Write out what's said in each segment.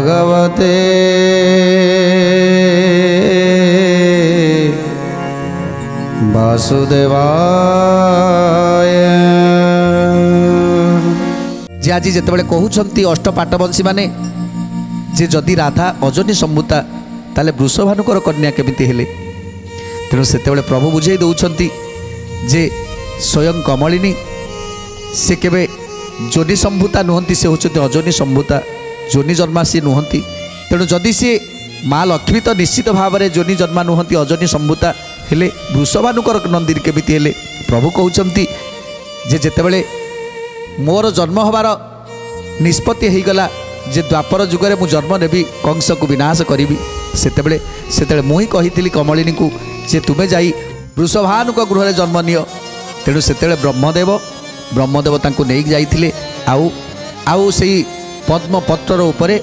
भगवते वासुदेवाय। जे आज जिते कहते अष्टपाटवंशी माने जे जदि राधा अजनी सम्भूता ताले वृषभानुकर कन्या केमिति हेले। तेणु से प्रभु बुझे दौरान जे स्वयं कमलिनी से केवे जोनि सम्भूता नुहंती, से होचंती अजनी सम्भूता, जोनि जन्मा सी नुहंती। तेणु जदि सी माँ लक्ष्मी तो निश्चित भाव में जोनि जन्मा नुहंती, अजनी सम्भूता हेले वृषभानुकर नंदी केमिति हेले। प्रभु कहते जे जेतेबेले मोर जन्म हबार निष्पत्ति हो गला जे द्वापर जुगरे मु जन्म नेबी, कंस को विनाश करी, सेतेबेले मुही कही कमलिनी को जे तुमे जाई वृषभानुक गृह जन्म नियो। तेणु सेतेबेले ब्रह्मदेव तांको नेई जाइथिले। आउ सेई पद्मपत्र उपरे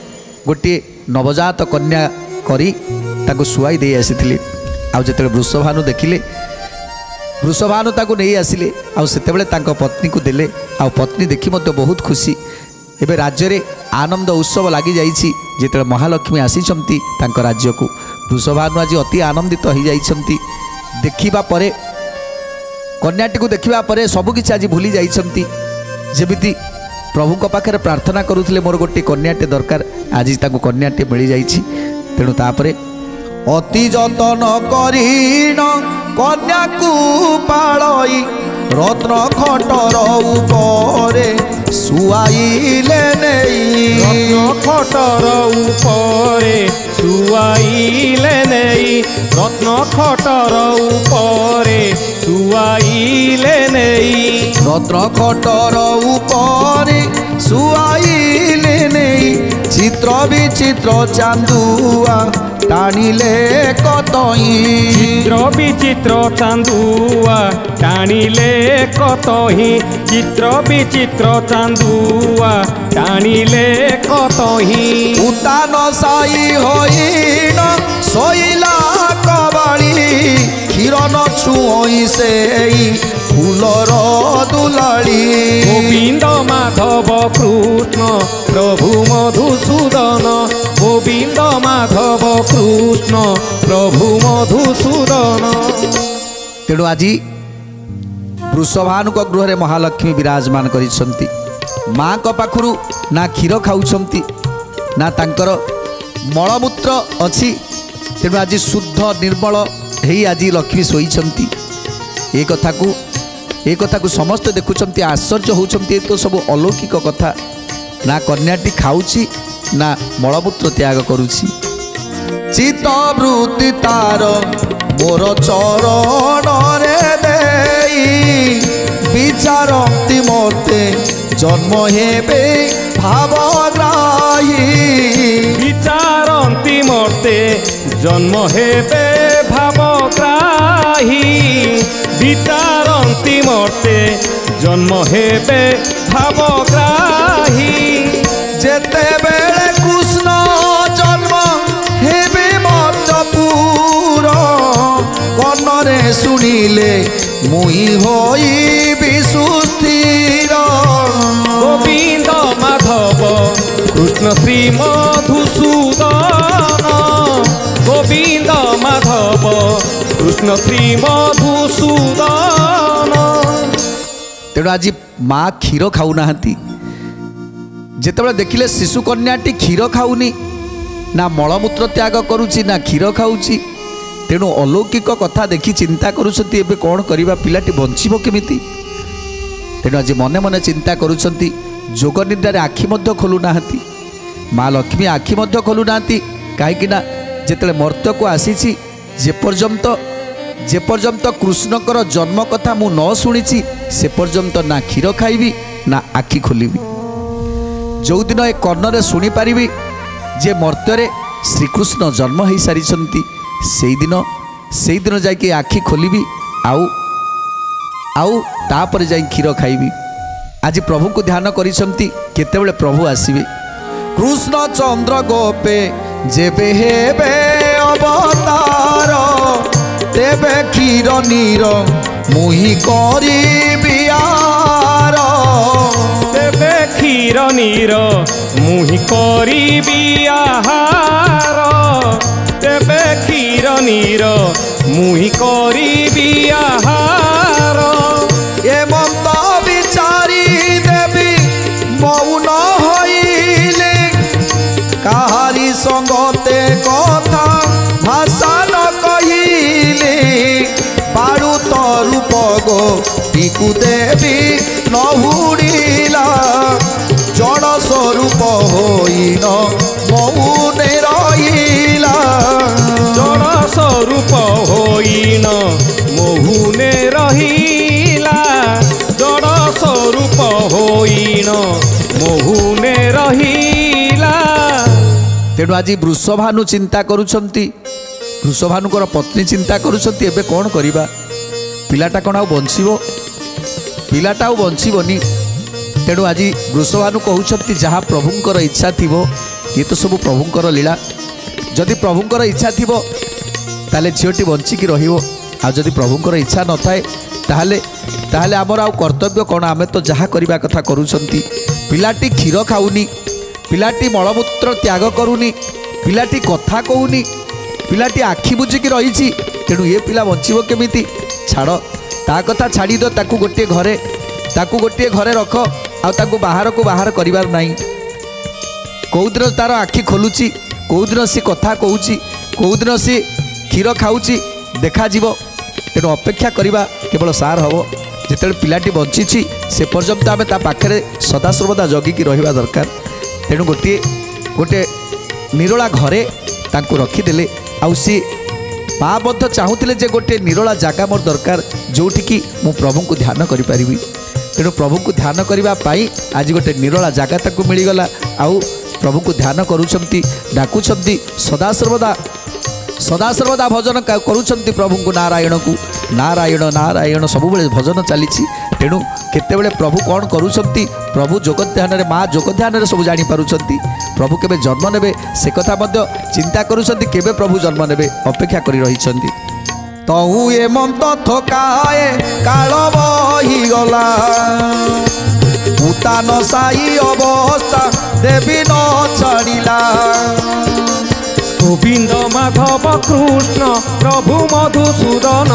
गोटे नवजात कन्या करी ताको सुआई दे आसीथिले। आउ जेतेबेले वृषभानु देखिले, वृषभानु ताको नहीं आसिले, आउ सेतेबेले तांको पत्नी को देले। आउ पत्नी देखि मते बहुत खुशी। एबे राज्य रे आनंद उत्सव लगी जाइछि। जेतेबेले महालक्ष्मी आसीछंती तांको राज्य को, वृषभानु आज अति आनंदित हो जाइछंती। देखिबा परे कन्याटी को देखिबा परे सब किछि आज भूली जाइछंती। जेमिति प्रभुଙ୍କ पाखरे प्रार्थना करुथिले मोर गोटे कन्याटे दरकार, आज तांको कन्याटे मिली जाइछि। तेणु तापरे अति जतन करीन कन्या को पाळई रत्न खटर उपरे सुआइले नेई। रत्न खटर उपरे सुआइले नेई, रत्न खटर उपरे सुआइले नेई। रत्न खटर उपरे सुआइले नेई, चित्र विचित्र चांदुआ टाणिले कतई। चित्र विचित्र चांदुआ टाणिले कतही, चित्र विचित्र चांदुआ टाणिले कतही। उतान साई होइन सोइला कबाड़ी, क्षीर न छुई सेई फूलर दुलाड़ी। गोविंद माधव कृष्ण प्रभु मधुसूदन, गोविंद माधव कृष्ण प्रभु मधुसूदन। तेणु आज वृषभानुक गृह महालक्ष्मी विराजमान करिसंती। माँ को पाखरु ना क्षीर खाउछंती ना तांकर मलमूत्र अछि। तेणु आज शुद्ध निर्मल हेई आज लक्ष्मी शोइछंती। ए कथा को समस्त देखुछंती, आश्चर्य होउछंती। तो सब अलौकिक कथा। ना कन्याटी खाउछि ना मलमूत्र त्याग करुछि। चित्तवृत्ति तार मोर चरण रे देई, विचारती मते जन्म हेबे भावग्राही। विचारती मते जन्म हेबे भावग्राही, विचारती मते जन्म हेबे भावग्राही। जेते बेले कृष्ण जन्म हेबे मर्तपुर, कन्नरे शुणिले मुई होई विसुस्थिर। गोविंद माधव कृष्ण श्री मधुसूदन, गोविंद माधव कृष्ण श्री मधुसूदन। तेणु आज माँ क्षीर खाऊ नाहंती। जेतेबेले देखिले शिशु कन्याटी क्षीर खाऊनी, ना मलमूत्र त्याग करुची ना क्षीर खाऊची। तेणु अलौकिक कथा देखि चिंता करुछंती, एबे कौन करिबा, पिलाटी बंचिबो केमिति। तेणु आज मने मने चिंता करुछंती। जोग निद्रार आखि मध्य खोलु नाहंती, माँ लक्ष्मी आखि मध्य खोलु नाहंती। काहेकिना जेतेबेले मर्त्य को आसीची, जे पर्यंत कृष्णकर जन्म कथा मु न शुणिची, से पर्यंत ना क्षीर खाइबी ना आखि खोलिबी। जो दिन ए कर्णरे शुणी पारिबी जे मर्त्य श्रीकृष्ण जन्म हो सारी, से दिन जाके आखि खोलिबी। आउ तापर जाई क्षीर खाइबी। आज प्रभु को ध्यान करिसंती, केतेबेले प्रभु आसीबे। कृष्ण चंद्र गोपे जेबे हेबे अवतार, तेबे क्षीर नीर मुही करी बियार। तेबे क्षीर क्षीर नीर मुहि करिबि आहार तेबे क्षीर नीर मुहि करिबि आहार एमंत विचारी देवी मौन हईले काहारी संगते कथा भाषा न कहिले पारु रूप गो टिकु देवी नहुड़िला जड़ स्वरूप होइन मौने रहिला जड़ स्वरूप होइन महुने रहिला जड़ स्वरूप होइन महुने रहिला। तेणु आज वृषभानु चिंता करुछंती वृषभानुकर पत्नी चिंता करुछंती एबे कौन करिबा पिलाटा कौन आउ बंचिबो पिलाटा आउ बंचिबोनी। तेणु आज वृषभानु कहउछंती जहाँ प्रभुंकर इच्छा थिबो ये तो सब प्रभुंकर लीला जदि प्रभुंकर इच्छा थिबो ताले झीटी बंचिकी रहिबो आ जदि प्रभुंकर इच्छा न थाए ताहले ताहले आमर आउ कर्तव्य कौन आमे तो जहाँ करबा कथा करुछंती। पिलाटी क्षीर खाउनी पिलाटी मलमूत्र त्याग करूनी पिलाटी कथा कहूनी पिलाटी आखि बुझिकी रही तेणु ये पिला बंचिबो केमिति छाड़ ता कथा छाड़ी दो ताकू गोटे घरे रख आ ताकू बाहर को बाहर करिवार नाही। कौ दिन तार आखि खोलुची कौ दिन सी कथा कहूची कौ दिन सी क्षीर खाऊची देखा जीवो। तेणु अपेक्षा करवा केवल सार हम जिते पिलाटी बंची से पर्यंत आम ता पाखे सदासर्वदा जगिकी रहिबा दरकार। तेणु गोटे गोटे निरोला घरे तांको रखीदेले आउ सी माँ मध्य चाहूले जे गोटे निरोला जगह मोर दरकार जोठिकी मु प्रभु को ध्यान करि। तेणु प्रभु को ध्यान करने आज गोटे निरोला जगह ताको मिलगला आउ प्रभु को ध्यान करुछंती डाकुछंती सदा सर्वदा भजन करुछंती प्रभु को नारायण नारायण सब बेले भजन चली। तेणु केतेबेले प्रभु कौन करुछंती प्रभु जोग ध्यान रे माँ जोग ध्यान रे सब जानी पारुछंती। प्रभु केबे जन्म नेबे से कथा मध्य चिंता करुछंती केबे प्रभु जन्म नेबे अपेक्षा करि रहिछंती। तहु ए मंत थकाए काल बही गला उतान साई अवस्था देवी न छाड़िला गोविंद माधव कृष्ण प्रभु मधुसूदन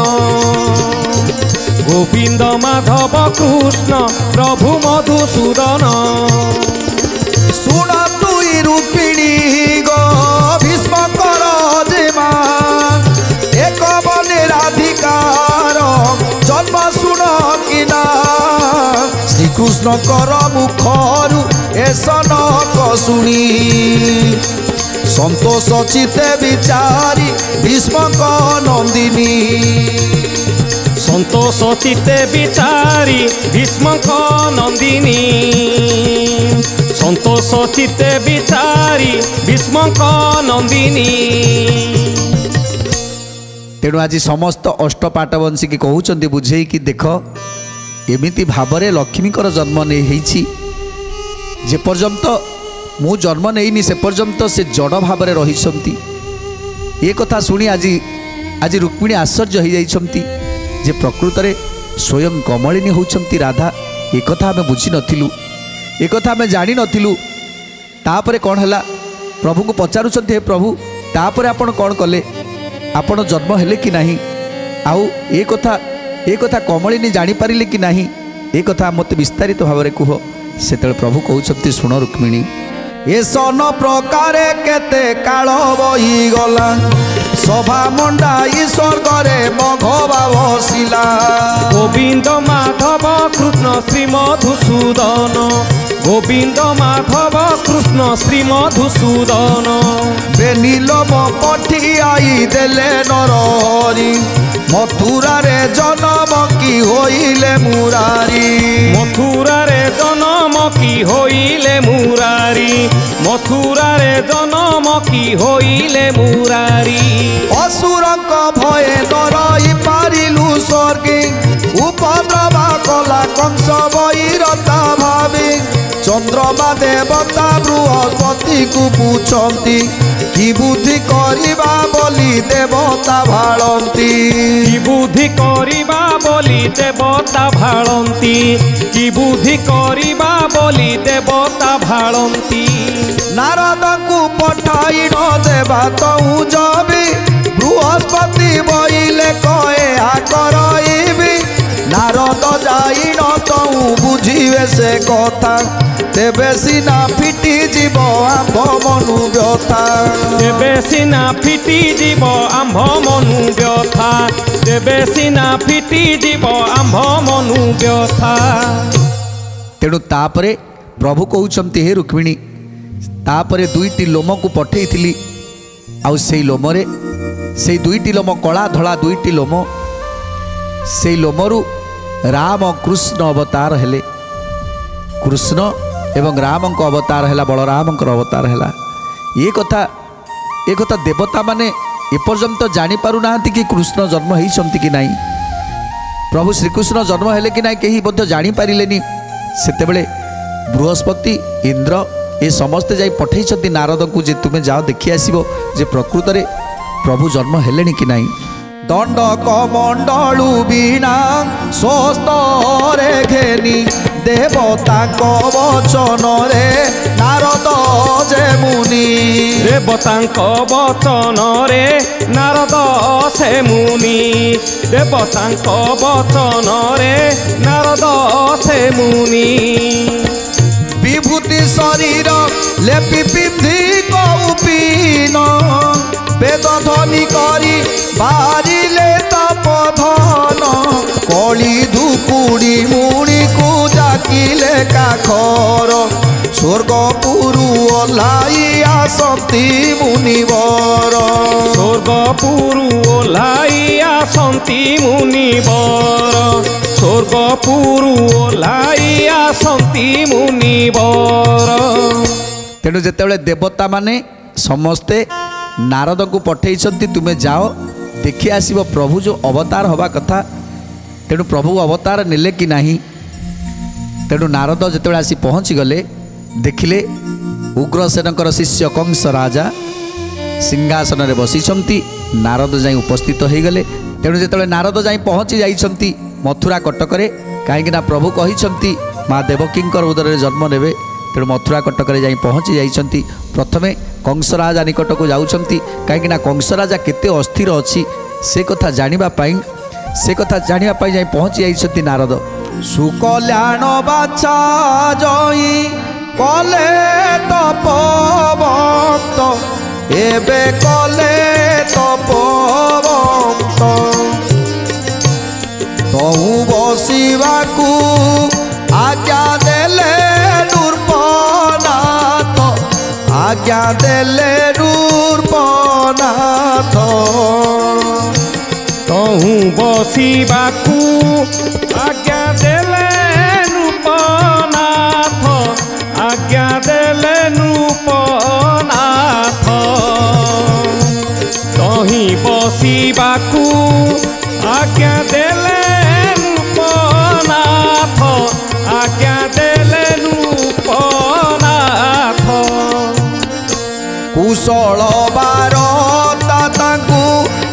गोविंद माधव कृष्ण प्रभु मधुसूदन सुन तुई रूपिणी गो भीष्म कर जेमा एक बने राधिकार जन्म सुन किना श्रीकृष्ण कर मुखरु एसन शुणी संतोष चिते विचारी भीष्म नंदिनी संतोष चिते विचारी भीष्म नंदिनी संतोष चिते विचारी भीष्म नंदिनी। तेणु आज समस्त अष्टपाटवंशी की कहउचंती बुझेई कि देख एमिति भावरे लक्ष्मीकर जन्म नहीं जे पर्यंत मु जन्म नहीं से पर्यंत से जड़ भाव रही ये कथा शुणी आज आज रुक्मिणी आश्चर्य हो जाइछंती जे प्रकृत में स्वयं कमलिनी होउछंती राधा ये कथा आम बुझी नथिलु ये कथा आम जानी नथिलु। तापरे कौन है प्रभु को पचारुछंती हे प्रभु तापरे आपण कौन कले आपण जन्म हेले कि नहीं आउ ये कथा कमलिनी जानी पारिले कि नहीं ये कथा मत विस्तारित भाव में कह से प्रभु कहउछंती सुन रुक्मिणी ए सन प्रकार केते काल बही गला सभा मंडाई स्वर्गरे मघवा बसिला गोविंद माधव कृष्ण श्री मधुसूदन गोविंद माधव कृष्ण श्री मधुसूदन बेनीलम पठी आई देले नरहरी मथुरा रे जन्म की होइले मुरारी मथुरा रे जन्म की होइले मुरारी मथुरा रे जन्म की होइले मुरारी असुरक भय नरई पारिलु स्वर्गे उपद्रवा कला कंस वैरता भावे चंद्रमा देवता बृहस्पति को पूछंती कि बुद्धि करिबा बोली देवता भाळंती कि बुद्धि करिबा बोली देवता भाळंती कि बुद्धि करिबा बोली देवता भाळंती नारद को पठाई न देवा तऊ जबी बृहस्पति बइले कहे करइबी नारद जाई न तऊ बुझिवे से कथा तेबे सिना फिटी जीव आंभ मनु व्यथा तेबे सिना फिटी जीव आंभ मनु व्यथा तेबे सिना फिटी जीव आंभ मनु व्यथा। तेणु तापरे प्रभु कहउछंती हे रुक्मिणी तापरे दुईटी लोम को पठेइथिली आउ सेई लोमरे सेई दुईटी लोम कला धला दुईटी लोम सेई लोमरु राम कृष्ण अवतार हेले कृष्ण एवं राम को अवतार है बलराम अवतार है ये कथा देवता माने एपर्यंत जानी पारु ना कि कृष्ण जन्म होती कि नहीं प्रभु श्रीकृष्ण जन्म है कि नहीं कहीं बोध जानी पारिलेनी सेतेबेले बृहस्पति इंद्र ये समस्ते जाई पठेइछंती नारद को जे तुमे जाओ देखि आसीबो जे प्रकृत रे प्रभु जन्म हेलेनी कि नहीं दंड कमंडलु बीना स्वस्तरे घेनी देवता वचन रे नारद जे मुनि देवता वचन रे नारद से मुनि देवता वचन रे नारद से मुनि विभूति शरीर लेपि पिंधि कौपीन वेद ध्वनि करी बारिले तपधन कली धुकुड़ी मुड़ी को जाकिले काखर स्वर्गपुरु ओह्लाई आसंती मुनिवर स्वर्गपुरु ओह्लाई आसंती मुनिवर स्वर्गपुरु ओह्लाई आसंती मुनिवर। तेणु जेतेबेले देवता माने समस्ते नारद को पठेइछंती तुमे जाओ देखि आसीबो प्रभु जो अवतार हवा कथा तेणु प्रभु अवतार नेले कि नहीं तेणु नारद जेतेबेले आसी पहुँची गले देखिले उग्रसेनकर शिष्य कंस राजा सिंहासन रे बसिछंती नारद जाई उपस्थित हो गले तेणु जेतेबेले नारद जाई पहुँची जाइछंती मथुरा कटकरे कहीं प्रभु कहिछंती माँ देवकींकर उदर जन्म नेबे तेणु मथुरा कटकरे जाई पहुँची जाइछंती प्रथमे कंस राजा निकट को जाउछंती कहीं कंस राजा केते अस्थिर अच्छी से कथा जानिबा पाई जाई पहुँची जाइछंती नारद सुकल्याण बाछा जई कले तपवक्त एबे कले तपवक्त तहु बसिबाकू आज्ञा देले नूर्पनाथ आज्ञा देले नूर्पनाथ तहु बसिबाकू आज्ञा देले नृपनाथ आज्ञा देले नृपनाथ तहि बसिबाकू आज्ञा देले नृपनाथ आज्ञा देले नृपनाथ। कुशल बारता तांकु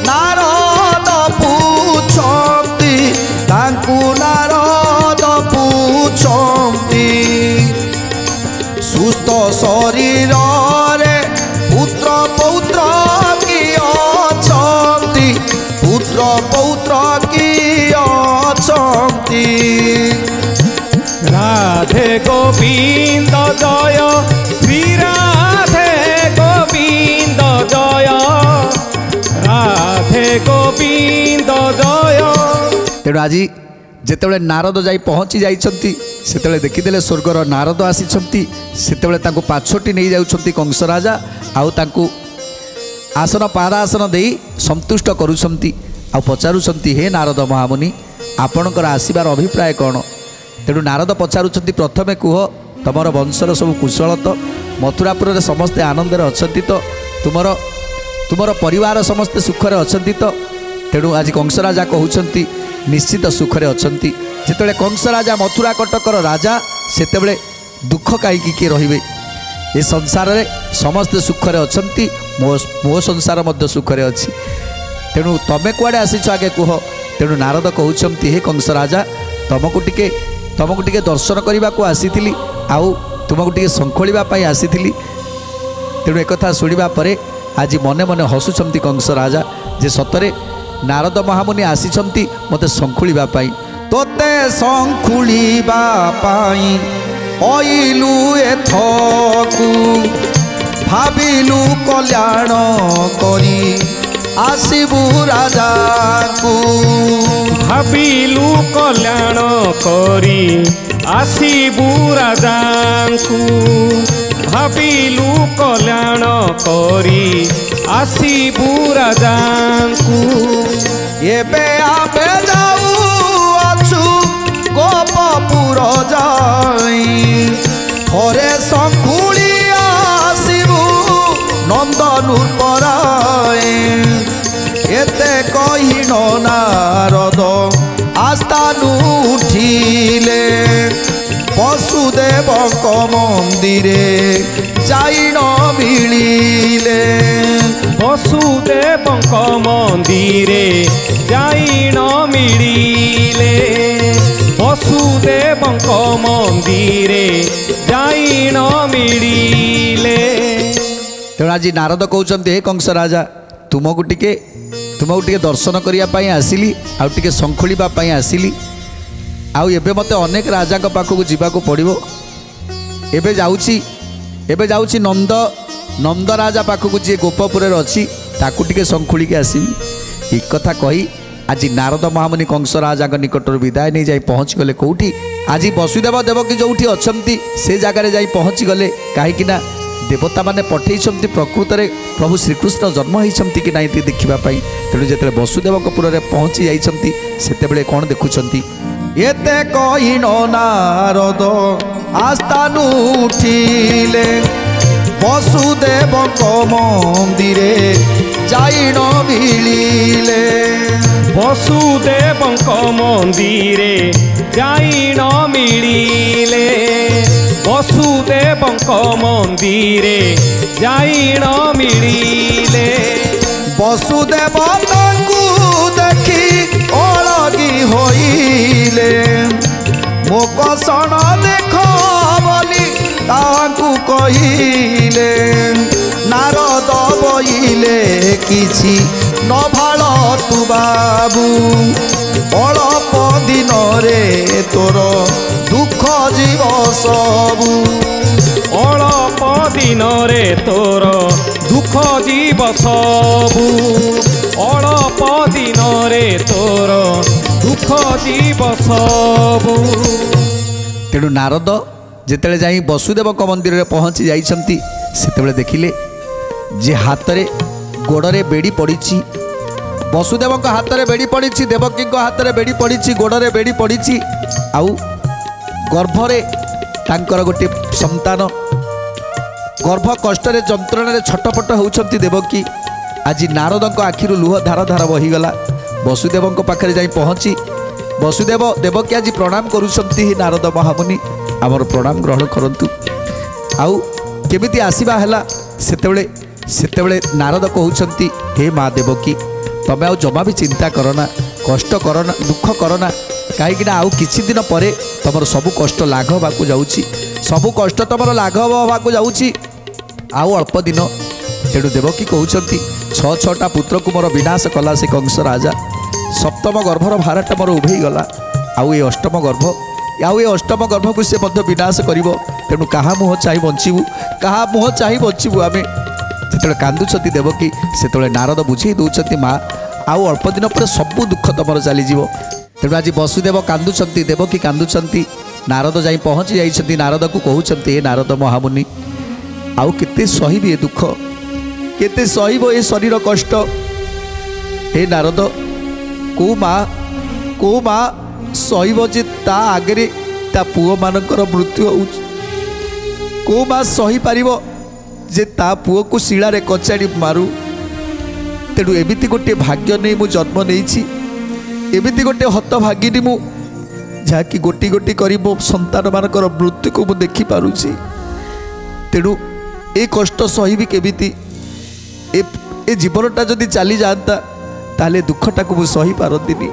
नारद पूछंती नारद पूछंती सुस्थ शरीर रे पुत्र पौत्र की अछंती पुत्र पौत्र की अछंती राधे गोविंद जय श्री राधे गोविंद जय राधे गोविंद जय। तेणु आज जेतेबेले नारद जाई पहुँची जाइछंती सेतेबेले देखिदेले स्वर्गर नारद आसीछंती सेतेबेले तांको पाछोटी नहीं जाउछंती कंस राजा आउ तांको आसन पादासन देई संतुष्ट करूछंती आ पचारुछंती हे नारद महामुनि आपणकर आसीबार अभिप्राय कौन तेणु नारद पचारुछंती प्रथमे कुह तुमर वंशर सब कुशल तो मथुरापुर समस्ते आनंद अच्छी तो तुमर परिवार समस्ते सुखरे अच्छी तो तेणु आज कंस राजा कहउछंती निश्चित सुखरे अच्छी जितेबाला कंस राजा मथुरा कटकर राजा सेतेबेले दुख कहीं किए रे ए संसार रे समस्ते सुखरे अछंती मो संसार मध्य सुखरे अछि तेणु तमे कुआडे आसीछ आगे कुह तेणु नारद कहउछंती हे कंस राजा तुमको टिके दर्शन करने को आसीथिली आउ तुमको टिके संखोलिबा पई आसीथिली तेणु एक कथा सुनिबा परे आज मने मने हसुछंती कंस राजा जे सतरे नारद महामुनि आसीछंती मते संखोलिबा पई तोते संखोलिबा पई ओइलु एथकु भाबिलु कल्याण करी आसीबु राजा को भाबिलु कल्याण करी आसीबु राजा को भाबिलु कल्याण करी आसीबु राजा को एबे आबे जाऊ अछु गोपपुर जाई थरे संखुली आसीबु नंदनुर पराए एते कहिन नारद आस्थानु उठिले वसुदेव मंदिरे जाइन मिलिले वसुदेव मंदिरे जाइन मिलिले वसुदेव मंदिरे जाइन मिलिले तेणु आज नारद कहते हे कंस राजा तुमको टिके दर्शन करने आसिली आउ टिके संखोलिबा पई आसिली आउ एबे मते अनेक राजा पाखक जीवाको पड़िबो एबे जाउची नंद राजा पाखक जी गोपपुर अच्छी ताकू टिके संखोली के आसबि एक कथा कही आज नारद महामुनि कंस राजा निकटर विदाय नहीं जाई पहुँच गले कौटी आज वसुदेव देवकी जोठी अछंती से जगार जाई पहुँच गले कहीं देवता माने पठेइछंती प्रकृत रे प्रभु श्रीकृष्ण जन्म होइछंती कि नाई देखिबापाई तेणु जेते वसुदेवपुर रे पहुँची जाइछंती सेतेबेले कोन देखुछंती एते कहिन नारद आस्थानु उठिले वसुदेव मंदिरे जाइन मिलिले वसुदेव मंदिरे जाइन मिलिले वसुदेव मंदिरे जाइन मिलिले वसुदेव तांकु देखी अलगी होइले मो कषण देख बोली तांकु कहिले नारद बइले किछि न भाल तू बाबू अल्प दिन रे तोर दुख जीव सबू अल्प दिन रे तोर दुख जीव सबू अल्प दिन रे तोर दुख जीव सबू तेणु नारद जेतेले जाई वसुदेव मंदिर रे पहुँची जाइछंती सेतेबेले देखिले जे हाथ रे गोड़ रे बेड़ी पड़ीची वसुदेव हाथ रे बेड़ी पड़ीची देवकी हाथ रे बेड़ी पड़ीची गोड़ रे बेड़ी पड़ीची आउ गर्भरे तांकर गोटे संतान गर्भ कष्ट जंत्रणा छटपट होउछंती देवकी आज नारद आखिरु लुह धार धार बहीगला वसुदेव पाखे जाई पहुँची वसुदेव देवकी आज प्रणाम करुछंती हे नारद महामुनि आमर प्रणाम ग्रहण करंतु आउ केमिति आसीबा हला सेतेबेले नारद कहउछंती हे माँ देवकी तमे आउ जमा भी चिंता करना कष्ट करना दुख करना कहीं आउ किछि दिन परे तमर सबु कष्ट लाघव होबाकू जाउछि सबु कष्ट तमर लाघव होबाकू जाउछि आउ अल्प दिन तेणु देवकी कहउछंती छ छटा पुत्र को मोर विनाश कला से कंस राजा सप्तम गर्भर भारटा मोर उभेई गला आउ ये अष्टम गर्भ को से मध्य विनाश करिवो तेणु कहा मुह चाहि बंचिबु कहा मुह चाहि बंचिबु आमे जेतले कांदुछती देवकी सेतले नारद बुझेई दउछती माँ आउ अल्प दिन पर सबु दुख तमर चली जीवो तेणु आज वसुदेव कांदुछंती देवकी कांदुछंती नारद जाई पहुँची जाइछंती नारद को कहउछंती हे नारद महामुनि आउ केते सहिबे दुख केते सहिबो ए शरीर कष्ट हे नारद को माँ सहिबो जे ता आगे ता पुओ मानकर मृत्यु होउछ को माँ सही पारिबो जे ता पुओ को शिला रे कचाड़ी मारू तेणु एमिति गोटे भाग्य नहीं मु जन्म नहीं एमिति गोटे हत भागिनी मु जहाँकि गोटी गोटी करी मो संतान मानकर मृत्यु को मु देखी पारुछि तेणु ए कष्ट सहिबी केमिति ए जीवनटा जदि चली जाता ताले दुखटा को सही पारंतिनी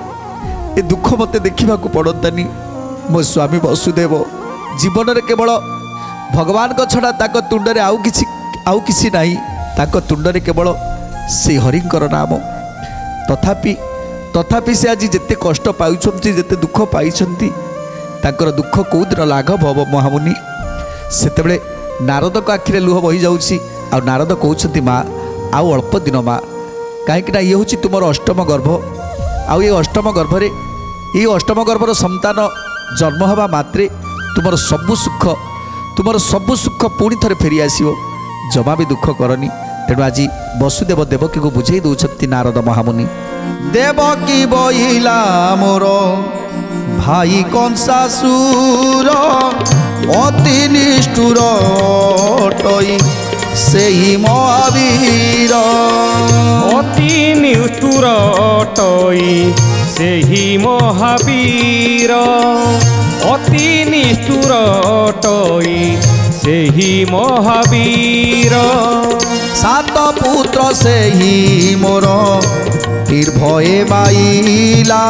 ए दुख मते देखा पड़तानी मो स्वामी वसुदेव जीवन में केवल भगवान को छड़ा ताक तुंडरे आउ किसी नहीं ताक तुंडरे केवल से हरिंकर नाम तथापि से आज जिते कष्ट पाउछंती जिते दुख पाइछंती ताकर दुख कौ दिन लाघव हब महामुनि सेतेबेले नारद को आखिरे लुह बही जाउछि आ नारद कहउछंती माँ आउ अल्प दिन माँ कहीं ये हूँ तुम अष्टम गर्भ आउ ये अष्टम गर्भरे ये अष्टम गर्भर संतान जन्म हवा मात्रे तुमर सबु सुख पुणी थे फेरी आसो जमा भी दुख करनी तेणु आज वसुदेव देवकी को बुझे दौरान नारद महामुनि देवकी बहिला मोर भाई कंसासुर अति निष्ठुर टई से ही महावीर अति निष्ठुर टई से ही महावीर अति निष्ठुर टई से ही महावीर सात पुत्र से ही मोर निर्भये माइला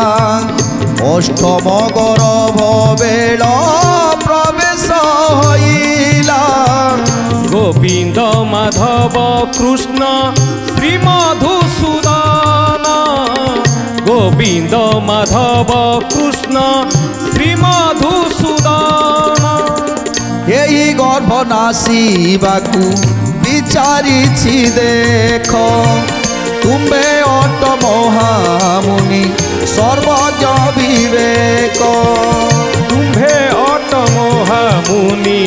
अष्टम गर्भ बेल प्रवेश हईला गोविंद माधव कृष्ण श्री मधुसूदन गोविंद माधव कृष्ण श्री मधुसूदन यही गर्भ नासीबाकू विचारी देख तुम्बे अट महामुनि सर्वज्ञ विवेक तुम्भे अट महामुनि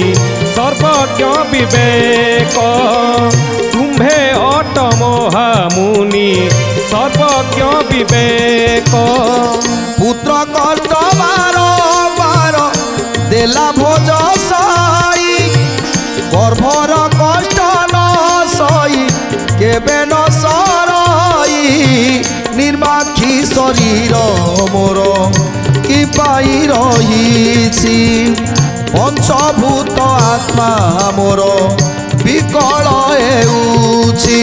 सर्वज्ञ विवेक तुम्भे अट महामुनि सर्वज्ञ विवेक पुत्र कष्ट बार बार देला भोज साई गर्भर कष्ट न सई केबे न सरई निर्माखी शरीर मोर कि पाई रही पंचभूत आत्मा मोर विकल हेउछि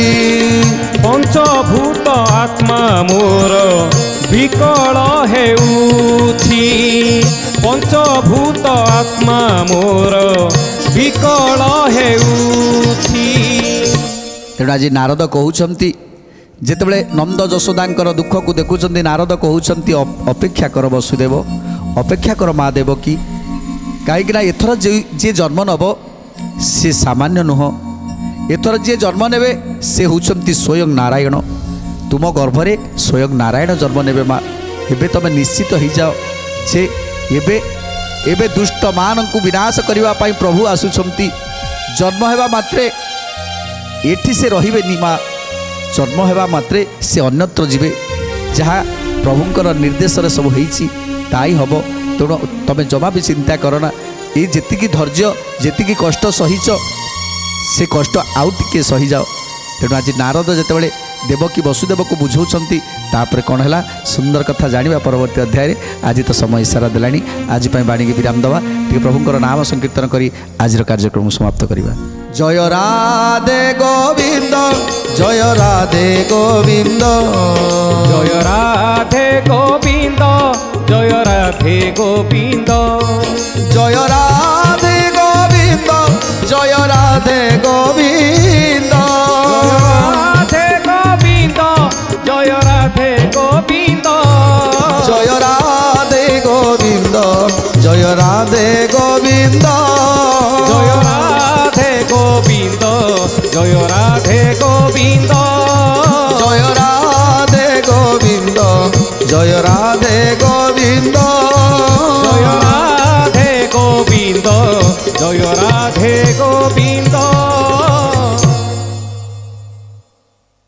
पंचभूत आत्मा मोर विकल हेउछि पंचभूत आत्मा मोर विकल हेउछि। तेणु आज नारद कहउछंती जेतेबेले नंद जशोदांकर दुख को देखुछंती नारद कहउछंती अपेक्षा कर वसुदेव अपेक्षा कर माँ देवकी कहीं एथर जे जन्म नब से सामान्य नुह एथर जे जन्म नेबे से होउछंती स्वयं नारायण तुम गर्भरे स्वयं नारायण जन्म नेबे माँ एबे तुम निश्चित हो जाओ जे एबे दुष्ट मान को विनाश करने पाई प्रभु आसुछंती जन्म हेबा मात्रे एठी से रहिबेनी माँ जन्म हेबा मात्रे से अन्यत्र जीवे जहाँ प्रभुंकर निर्देश रे सब होईची ताई हबो तेणु तुम जमा भी चिंता करना ये जेतिकी धैर्य जेतिकी कष्ट सहीच से कष्ट आउ टिके सही जाओ। तेणु आज नारद जेतेबेले देवकी वसुदेव को बुझाउछंती तापर कौन है सुंदर कथा जानिबा परवर्ती अध्याय आज तो समय इशारा देलानी आज बाणी की विराम दवा टे प्रभुंकर नाम संकीर्तन करी आज कार्यक्रम समाप्त करिबा। जय राधे गोविंद जय राधे गोविंद जय राधे गोविंद जय राधे गोविंद जय राधे गोविंद जय राधे गोविंद जय राधे गोविंद जय राधे गोविंद जय राधे